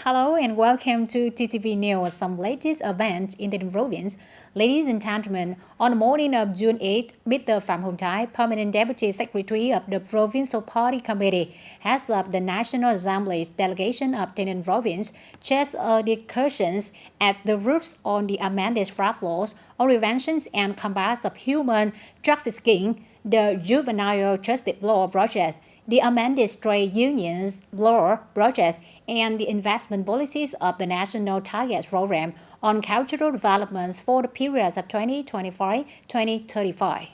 Hello and welcome to TTV News, some latest events in the province. Ladies and gentlemen, on the morning of June 8, Mr. Phạm Hồng Thái, Permanent Deputy Secretary of the Provincial Party Committee, heads of the National Assembly's delegation of TayNinhTV Province, chairs discussions at the groups on the amended FRAP laws on prevention and combat of human trafficking, the Juvenile Justice Law Project, the amended trade unions law project, and the investment policies of the National Target Program on cultural developments for the periods of 2025-2035.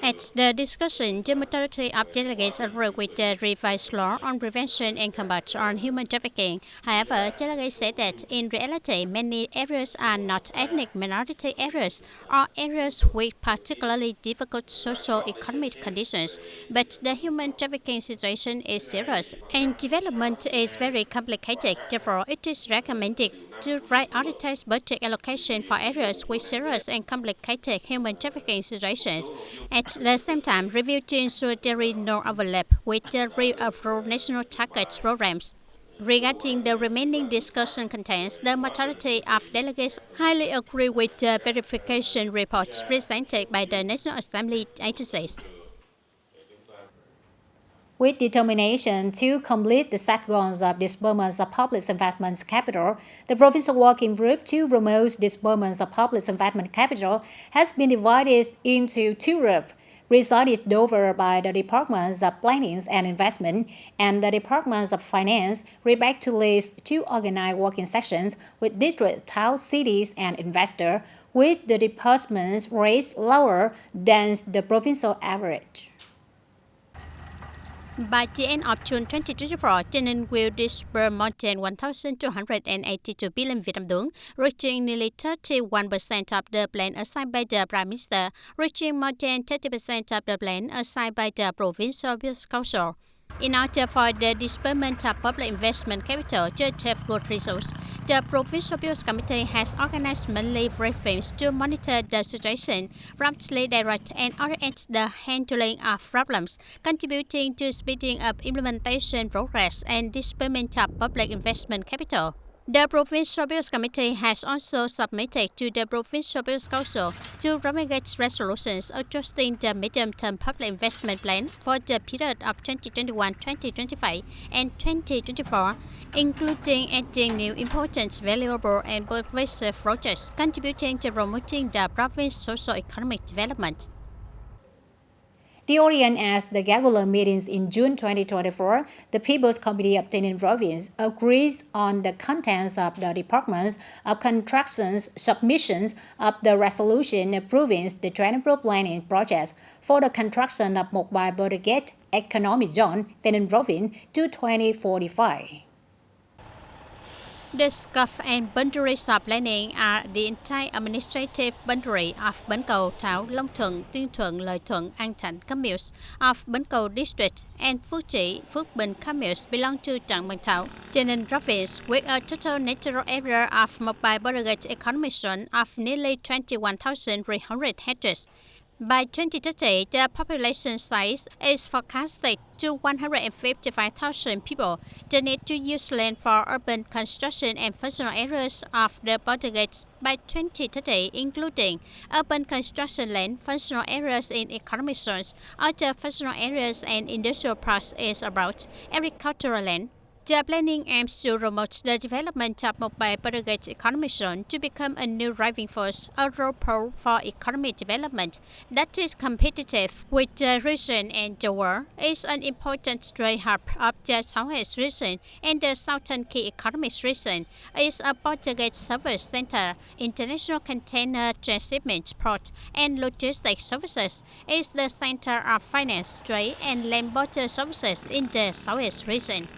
At the discussion, the majority of delegates agreed with the revised law on prevention and combat on human trafficking. However, delegates said that in reality, many areas are not ethnic minority areas or areas with particularly difficult socio-economic conditions, but the human trafficking situation is serious and development is very complicated. Therefore, it is recommended to prioritize budget allocation for areas with serious and complicated human trafficking situations. At the same time, review to ensure there is no overlap with the real national target programs. Regarding the remaining discussion contents, the majority of delegates highly agree with the verification reports presented by the National Assembly agencies. With determination to complete the set goals of disbursements of public investment capital, the Provincial Working Group to promote disbursements of public investment capital has been divided into two groups, presided over by the Departments of Planning and Investment and the Departments of Finance, respectively, to organize working sessions with district, towns, cities, and investors, with the departments rates lower than the provincial average. By the end of June 2024, TayNinhTV will disburse more than 1,282 billion Vietnam dong, reaching nearly 31% of the plan assigned by the Prime Minister, reaching more than 30% of the plan assigned by the Provincial Business Council. In order for the disbursement of public investment capital to have good results, the Provincial Business Committee has organized monthly briefings to monitor the situation, promptly direct and orient the handling of problems, contributing to speeding up implementation progress and disbursement of public investment capital. The Provincial Business Committee has also submitted to the Provincial Business Council to promulgate resolutions adjusting the medium-term public investment plan for the period of 2021-2025 and 2024, including adding new important, valuable and pervasive projects contributing to promoting the province's socio-economic development. The audience at the regular meetings in June 2024, the People's Committee of TayNinhTV Province agrees on the contents of the Departments of Construction's submissions of the resolution approving the general planning project for the construction of Mobile Border Gate Economic Zone TayNinhTV Province to 2045. The scope and boundaries of planning are the entire administrative boundary of Bến Cầu, Thảo, Long Thuận, Tiên Thuận, Lợi Thuận, An Thạnh communes of Bến Cầu District and Phước Chỉ, Phước Bình communes belong to Trảng Bàng Thảo. TayNinhTV Province with a total natural area of mobile border gate economic zone of nearly 21,300 hectares. By 2030, the population size is forecasted to 155,000 people. The need to use land for urban construction and functional areas of the border gates by 2030, including urban construction land, functional areas in economic zones, other functional areas and industrial parks is about agricultural land. The planning aims to promote the development of mobile border gate economic zone to become a new driving force, a role pole for economic development that is competitive with the region and the world, is an important trade hub of the Southeast region and the Southern Key Economic Region, is a border gate service center, international container transshipment port and logistics services, is the center of finance, trade and land border services in the Southeast region.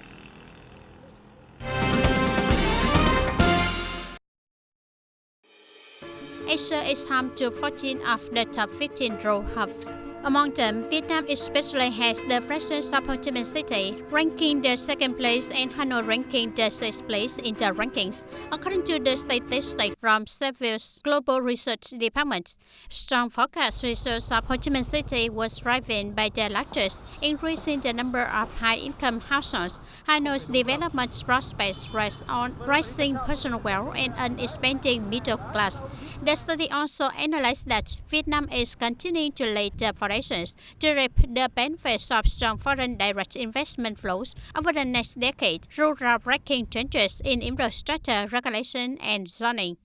Asia is home to 14 of the top 15 road hubs Among them, Vietnam especially has the presence of Ho Chi Minh City, ranking the second place, and Hanoi ranking the sixth place in the rankings, according to the statistics from several global research departments. Strong forecast research of Ho Chi Minh City was driven by the largest increase in the number of high-income households. Hanoi's development prospects rest on rising personal wealth and an expanding middle class. The study also analyzed that Vietnam is continuing to lay the foundations to reap the benefits of strong foreign direct investment flows over the next decade through groundbreaking changes in infrastructure, regulation, and zoning.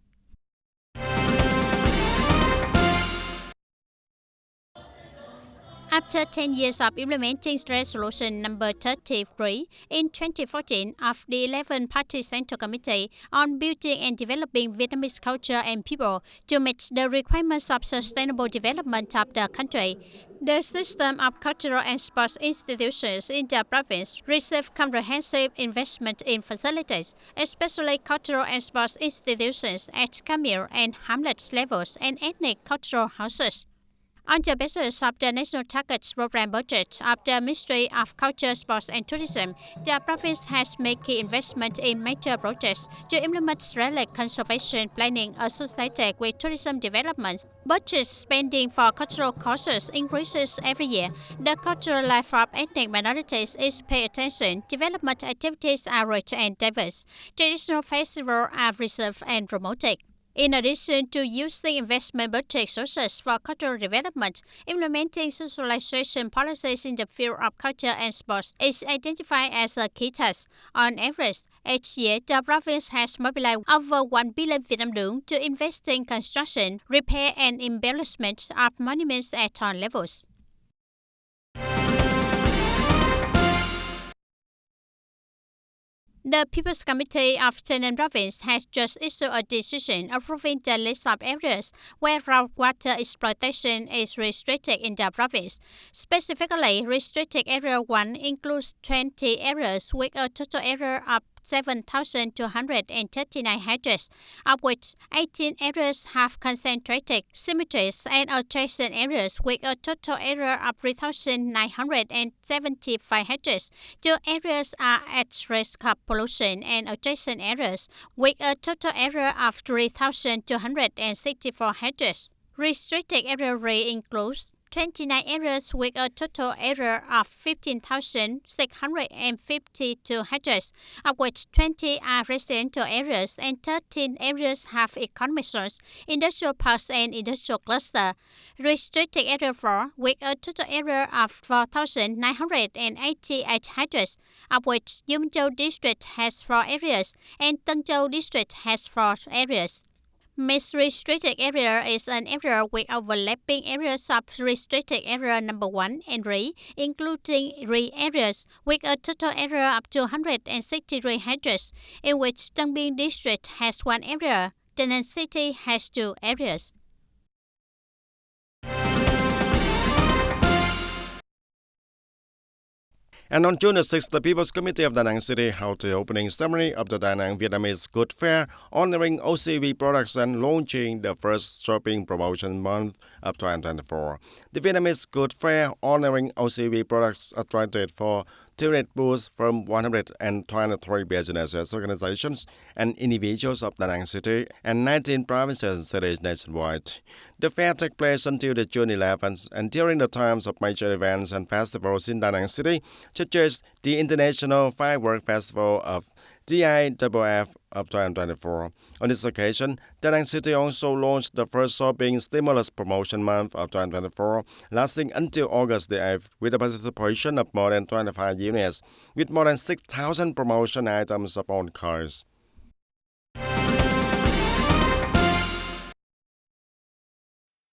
After 10 years of implementing Resolution number 33 in 2014 of the 11-party Central Committee on Building and Developing Vietnamese Culture and People to meet the requirements of sustainable development of the country, the system of cultural and sports institutions in the province received comprehensive investment in facilities, especially cultural and sports institutions at Camille and Hamlet levels and ethnic cultural houses. On the basis of the National Targets Program budget of the Ministry of Culture, Sports and Tourism, the province has made key investment in major projects to implement relic conservation planning associated with tourism development. Budget spending for cultural causes increases every year. The cultural life of ethnic minorities is paid attention. Development activities are rich and diverse. Traditional festivals are preserved and promoted. In addition to using investment budget sources for cultural development, implementing socialization policies in the field of culture and sports is identified as a key task. On average, each year, the province has mobilized over 1 billion Vietnam dong to invest in construction, repair, and embellishment of monuments at all levels. The People's Committee of TayNinhTV Province has just issued a decision approving the list of areas where groundwater exploitation is restricted in the province. Specifically, restricted area 1 includes 20 areas with a total area of 7,239 hectares, of which 18 areas have concentrated cemeteries and adjacent areas with a total area of 3,975 hectares. 2 areas are at risk of pollution and adjacent areas with a total area of 3,264 hectares. Restricted area 3 includes 29 areas with a total area of 15,652 hectares, of which 20 are residential areas and 13 areas have economic zones, industrial parks and industrial cluster. Restricted area 4 with a total area of 4,988 hectares, of which Dung Châu district has 4 areas and Tân Châu district has 4 areas. Mixed restricted area is an area with overlapping areas of restricted area number 1 and 3, including 3 areas with a total area of 263 hectares, in which Tân Biên district has 1 area, Da Nang City has 2 areas. And on June 6th, the People's Committee of Da Nang City held the opening ceremony of the Da Nang Vietnamese Good Fair, honoring OCV products and launching the first shopping promotion month of 2024. The Vietnamese Good Fair, honoring OCV products, attracted for direct booths from 123 businesses, organizations, and individuals of Da Nang City and 19 provinces and cities nationwide. The fair took place until the June 11th, and during the times of major events and festivals in Da Nang City, such as the International Firework Festival of TIFF of 2024. On this occasion, Da Nang City also launched the first shopping stimulus promotion month of 2024, lasting until August the 8th, with the participation of more than 25 units, with more than 6,000 promotion items upon cars.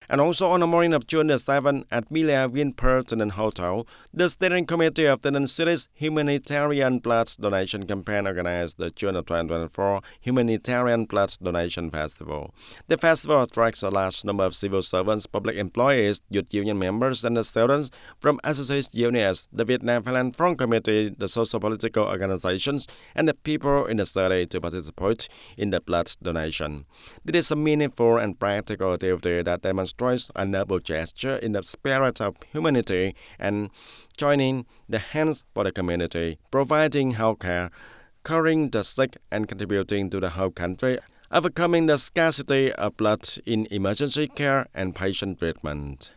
And also on the morning of June the 7th at Milia Winperton Hotel, the Steering Committee of the Da Nang City's Humanitarian Blood Donation Campaign organized the June of 2024 Humanitarian Blood Donation Festival. The festival attracts a large number of civil servants, public employees, youth union members, and the students from associate unions, the Vietnam Thailand Front Committee, the socio-political organizations, and the people in the city to participate in the blood donation. This is a meaningful and practical activity that demonstrates strikes a noble gesture in the spirit of humanity and joining the hands for the community, providing healthcare, curing the sick and contributing to the whole country, overcoming the scarcity of blood in emergency care and patient treatment.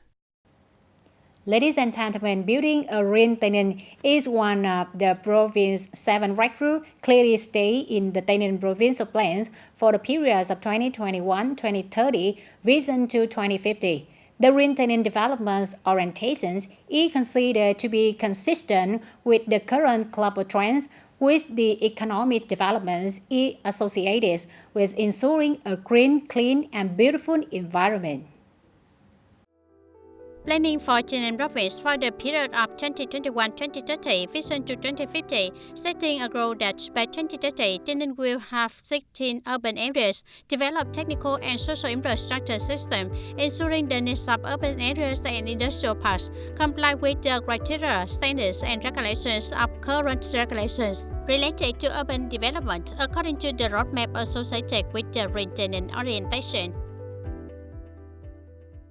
Ladies and gentlemen, building a green TayNin is one of the province's 7 breakthrough clearly stay in the TayNin provincial plans for the periods of 2021-2030 vision to 2050. The green TayNin development's orientations is considered to be consistent with the current global trends, with the economic developments is associated with ensuring a green, clean, and beautiful environment. Planning for TayNin province for the period of 2021-2030 vision to 2050, setting a goal that by 2030, TayNin will have 16 urban areas, develop technical and social infrastructure system, ensuring the needs of urban areas and industrial parks comply with the criteria, standards, and regulations of current regulations related to urban development according to the roadmap associated with the green TayNin orientation.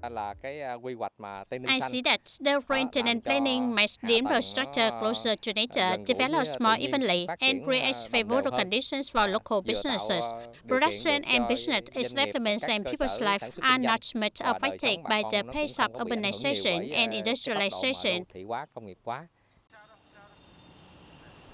I see that the green TayNin planning makes the infrastructure closer to nature, develops more evenly, and creates favorable conditions for local businesses. Production and business establishments and people's life are not much affected by the pace of urbanization and industrialization.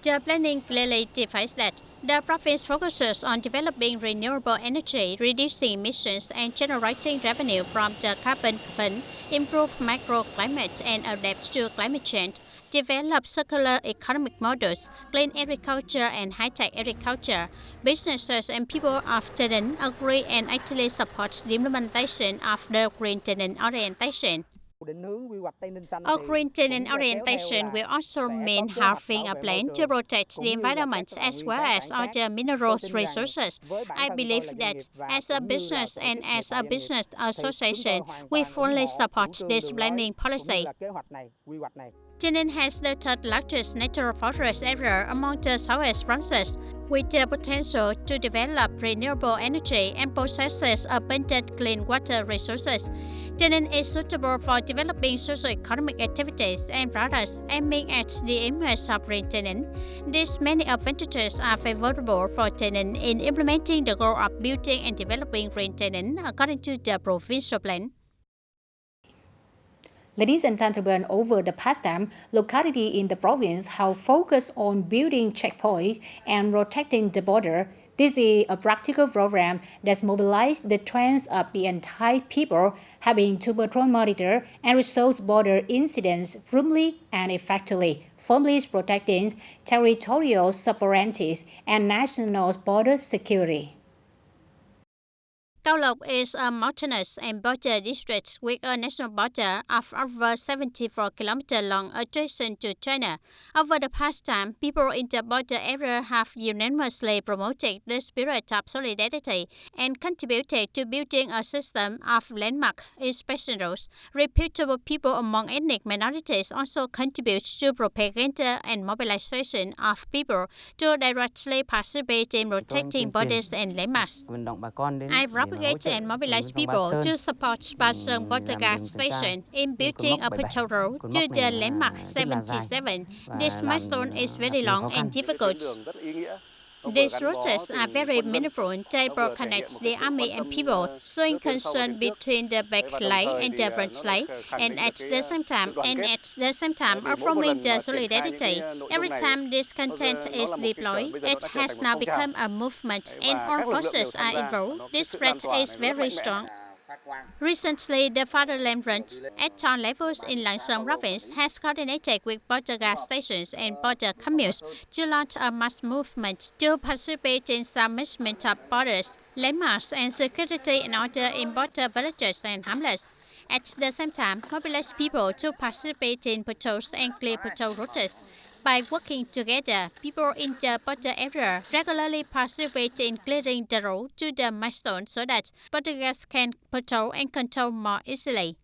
The planning clearly defines that the province focuses on developing renewable energy, reducing emissions, and generating revenue from the carbon fund, improve microclimate and adapt to climate change, develop circular economic models, clean agriculture and high-tech agriculture. Businesses and people of TayNin agree and actively support the implementation of the green TayNin orientation. A green TayNin orientation will also mean having a plan to protect the environment as well as other mineral resources. I believe that as a business and as a business association, we fully support this planning policy. TayNin has the third largest natural forest area among the southwest provinces, with the potential to develop renewable energy and possesses abundant clean water resources. TayNin is suitable for developing socio-economic activities and products aiming at the image of green TayNin. These many advantages are favorable for TayNin in implementing the goal of building and developing green TayNin according to the provincial plan. Ladies and gentlemen, over the past time, localities in the province have focused on building checkpoints and protecting the border. This is a practical program that mobilized the strength of the entire people, having to patrol, monitor, and resolve border incidents firmly and effectively, firmly protecting territorial sovereignty and national border security. Cao Lộc is a mountainous and border district with a national border of over 74 km long adjacent to China. Over the past time, people in the border area have unanimously promoted the spirit of solidarity and contributed to building a system of landmark inspection roads. Reputable people among ethnic minorities also contribute to propaganda and mobilization of people to directly participate in protecting borders and landmarks. I propagate and mobilize people to support Ba Sơn border guard station in building a patrol road to the landmark 77. This milestone is very long and difficult. These routes are very meaningful. They connect the army and people, showing concern between the back line and the front line, and at the same time, affirming the solidarity. Every time this content is deployed, it has now become a movement, and all forces are involved. This threat is very strong. Recently, the Fatherland Front at town levels in Lạng Sơn province has coordinated with border guard stations and border communes to launch a mass movement to participate in submergement of borders, landmarks, and security in order in border villages and hamlets. At the same time, mobilize people to participate in patrols and clear patrol routes. By working together, people in the border area regularly participate in clearing the road to the milestone so that border guards can patrol and control more easily.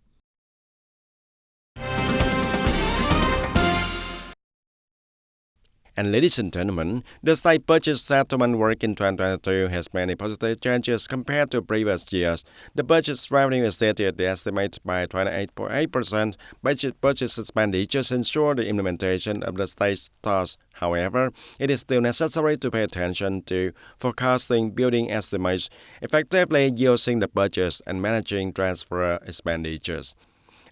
And ladies and gentlemen, the state budget settlement work in 2022 has many positive changes compared to previous years. The budget's revenue is stated the estimate by 28.8%. Budget expenditures ensure the implementation of the state's tasks. However, it is still necessary to pay attention to forecasting, building estimates, effectively using the budgets, and managing transfer expenditures.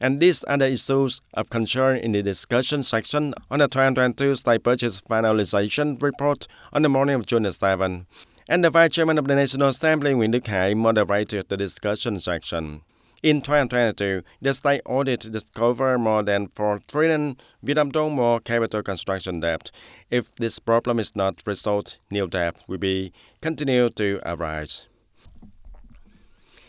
And these are the issues of concern in the discussion section on the 2022 State Budget Finalization Report on the morning of June 7. And the Vice Chairman of the National Assembly, Nguyễn Đức Hải, moderated the discussion section. In 2022, the state audit discovered more than 4 trillion Vietnam dong more capital construction debt. If this problem is not resolved, new debt will be continued to arise.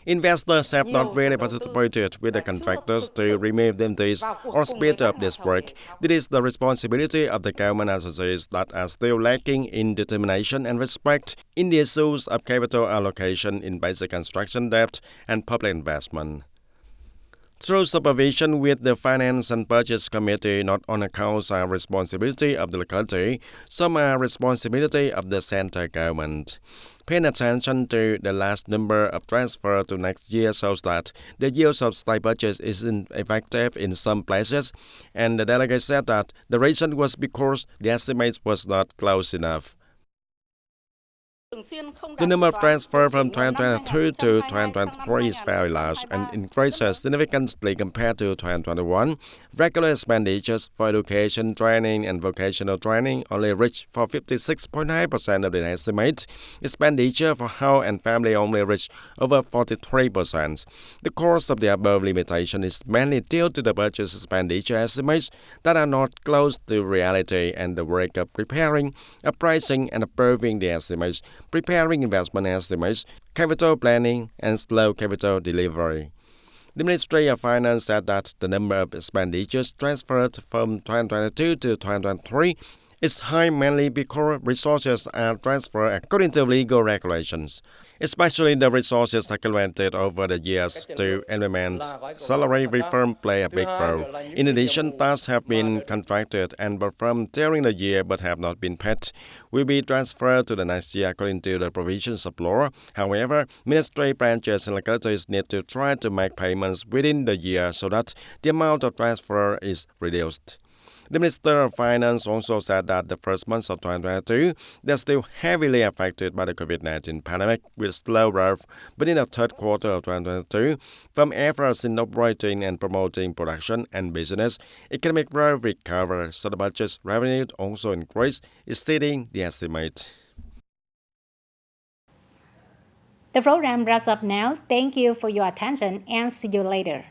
Investors have not really participated with the contractors to remove duties or speed up this work. This is the responsibility of the government agencies that are still lacking in determination and respect in the issues of capital allocation in basic construction debt and public investment. Through supervision with the Finance and Budget Committee, not on accounts are responsibility of the locality, some are responsibility of the central government. Paying attention to the last number of transfers to next year shows that the use of state budget is ineffective in some places, and the delegate said that the reason was because the estimate was not close enough. The number of transfers from 2022 to 2023 is very large and increases significantly compared to 2021. Regular expenditures for education, training, and vocational training only reach for 56.9% of the estimate. Expenditure for health and family only reach over 43%. The cause of the above limitation is mainly due to the budget expenditure estimates that are not close to reality and the work of preparing, appraising, and approving the estimates, preparing investment estimates, capital planning, and slow capital delivery. The Ministry of Finance said that the number of expenditures transferred from 2022 to 2023 is high mainly because resources are transferred according to legal regulations, especially the resources accumulated over the years to implement salary reform play a big role. In addition, tasks have been contracted and performed during the year but have not been paid will be transferred to the next year according to the provisions of law. However, ministry branches and localities need to try to make payments within the year so that the amount of transfer is reduced. The Minister of Finance also said that the first months of 2022, they're still heavily affected by the COVID-19 pandemic with slow growth, but in the third quarter of 2022, from efforts in operating and promoting production and business, economic growth recovered, so the budget's revenue also increased, exceeding the estimate. The program wraps up now. Thank you for your attention and see you later.